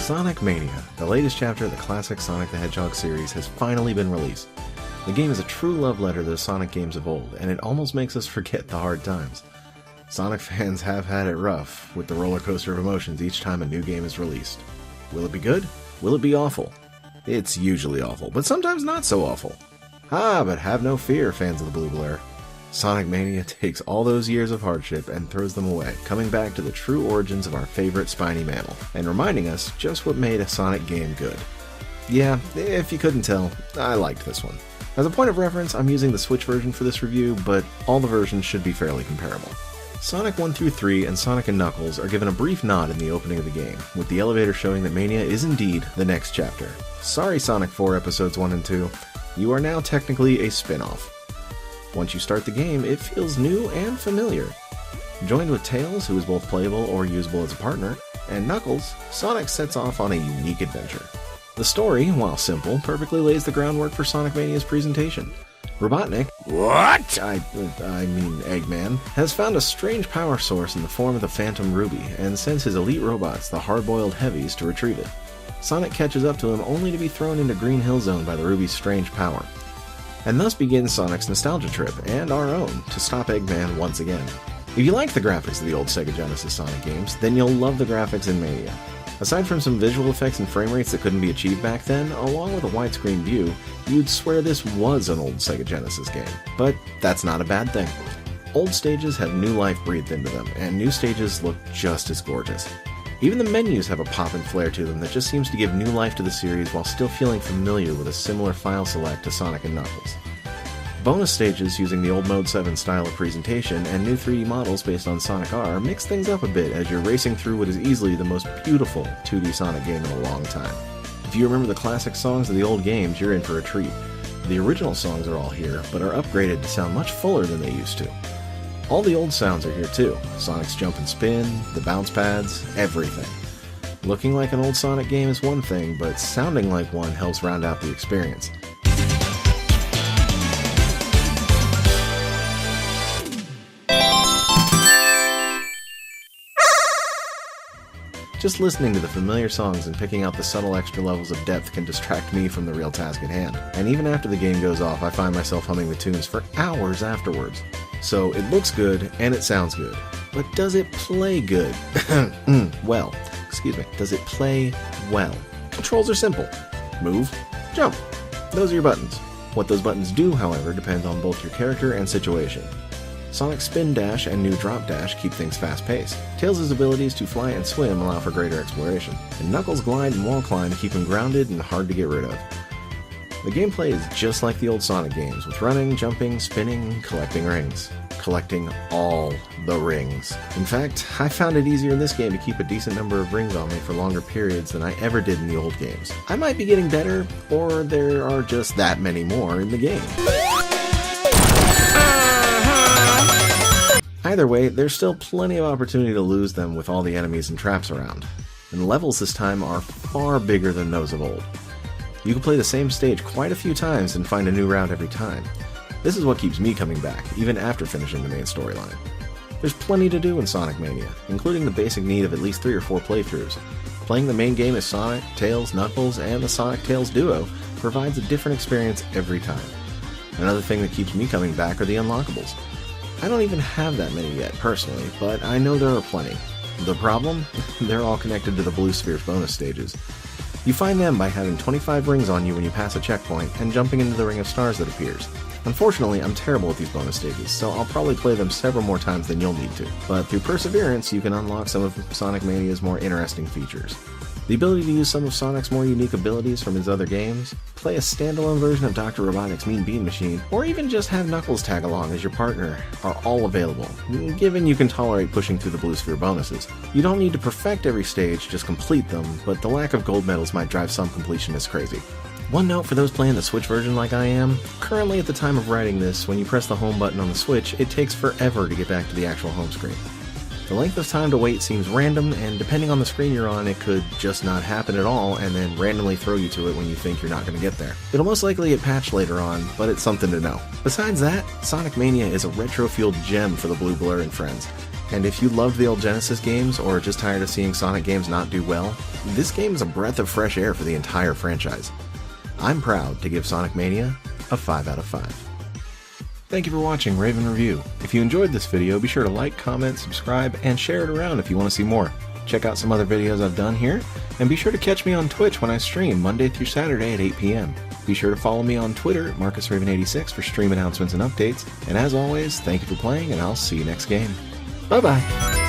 Sonic Mania, the latest chapter of the classic Sonic the Hedgehog series, has finally been released. The game is a true love letter to the Sonic games of old, and it almost makes us forget the hard times. Sonic fans have had it rough, with the roller coaster of emotions each time a new game is released. Will it be good? Will it be awful? It's usually awful, but sometimes not so awful. But have no fear, fans of the Blue Glare. Sonic Mania takes all those years of hardship and throws them away, coming back to the true origins of our favorite spiny mammal, and reminding us just what made a Sonic game good. Yeah, if you couldn't tell, I liked this one. As a point of reference, I'm using the Switch version for this review, but all the versions should be fairly comparable. Sonic 1 through 3 and Sonic and Knuckles are given a brief nod in the opening of the game, with the elevator showing that Mania is indeed the next chapter. Sorry Sonic 4 Episodes 1 and 2, you are now technically a spin-off. Once you start the game, it feels new and familiar. Joined with Tails, who is both playable or usable as a partner, and Knuckles, Sonic sets off on a unique adventure. The story, while simple, perfectly lays the groundwork for Sonic Mania's presentation. Robotnik, I mean Eggman, has found a strange power source in the form of the Phantom Ruby, and sends his elite robots, the hard-boiled heavies, to retrieve it. Sonic catches up to him only to be thrown into Green Hill Zone by the Ruby's strange power. And thus begins Sonic's nostalgia trip, and our own, to stop Eggman once again. If you like the graphics of the old Sega Genesis Sonic games, then you'll love the graphics in Mania. Aside from some visual effects and frame rates that couldn't be achieved back then, along with a widescreen view, you'd swear this was an old Sega Genesis game. But that's not a bad thing. Old stages have new life breathed into them, and new stages look just as gorgeous. Even the menus have a pop and flair to them that just seems to give new life to the series while still feeling familiar with a similar file select to Sonic and Knuckles. Bonus stages using the old Mode 7 style of presentation and new 3D models based on Sonic R mix things up a bit as you're racing through what is easily the most beautiful 2D Sonic game in a long time. If you remember the classic songs of the old games, you're in for a treat. The original songs are all here, but are upgraded to sound much fuller than they used to. All the old sounds are here too. Sonic's jump and spin, the bounce pads, everything. Looking like an old Sonic game is one thing, but sounding like one helps round out the experience. Just listening to the familiar songs and picking out the subtle extra levels of depth can distract me from the real task at hand. And even after the game goes off, I find myself humming the tunes for hours afterwards. So it looks good, and it sounds good. But does it play good? Does it play well? Controls are simple. Move, jump. Those are your buttons. What those buttons do, however, depends on both your character and situation. Sonic's spin dash and new drop dash keep things fast-paced. Tails' abilities to fly and swim allow for greater exploration, and Knuckles' glide and wall climb keep him grounded and hard to get rid of. The gameplay is just like the old Sonic games, with running, jumping, spinning, collecting rings. Collecting all the rings. In fact, I found it easier in this game to keep a decent number of rings on me for longer periods than I ever did in the old games. I might be getting better, or there are just that many more in the game. Either way, there's still plenty of opportunity to lose them with all the enemies and traps around. And the levels this time are far bigger than those of old. You can play the same stage quite a few times and find a new route every time. This is what keeps me coming back, even after finishing the main storyline. There's plenty to do in Sonic Mania, including the basic need of at least 3 or 4 playthroughs. Playing the main game as Sonic, Tails, Knuckles, and the Sonic-Tails duo provides a different experience every time. Another thing that keeps me coming back are the unlockables. I don't even have that many yet, personally, but I know there are plenty. The problem? They're all connected to the Blue Sphere's bonus stages. You find them by having 25 rings on you when you pass a checkpoint and jumping into the Ring of Stars that appears. Unfortunately, I'm terrible at these bonus stages, so I'll probably play them several more times than you'll need to. But through perseverance, you can unlock some of Sonic Mania's more interesting features. The the ability to use some of Sonic's more unique abilities from his other games, play a standalone version of Dr. Robotnik's Mean Bean Machine, or even just have Knuckles tag along as your partner are all available, given you can tolerate pushing through the Blue Sphere bonuses. You don't need to perfect every stage, just complete them, but the lack of gold medals might drive some completionists crazy. One note for those playing the Switch version like I am, currently at the time of writing this, when you press the home button on the Switch, it takes forever to get back to the actual home screen. The length of time to wait seems random, and depending on the screen you're on, it could just not happen at all and then randomly throw you to it when you think you're not going to get there. It'll most likely get patched later on, but it's something to know. Besides that, Sonic Mania is a retro-fueled gem for the Blue Blur and friends. And if you loved the old Genesis games, or are just tired of seeing Sonic games not do well, this game is a breath of fresh air for the entire franchise. I'm proud to give Sonic Mania a 5 out of 5. Thank you for watching Raven Review. If you enjoyed this video, be sure to like, comment, subscribe, and share it around if you want to see more. Check out some other videos I've done here, and be sure to catch me on Twitch when I stream Monday through Saturday at 8 p.m. Be sure to follow me on Twitter at MarcusRaven86 for stream announcements and updates, and as always, thank you for playing, and I'll see you next game. Bye-bye!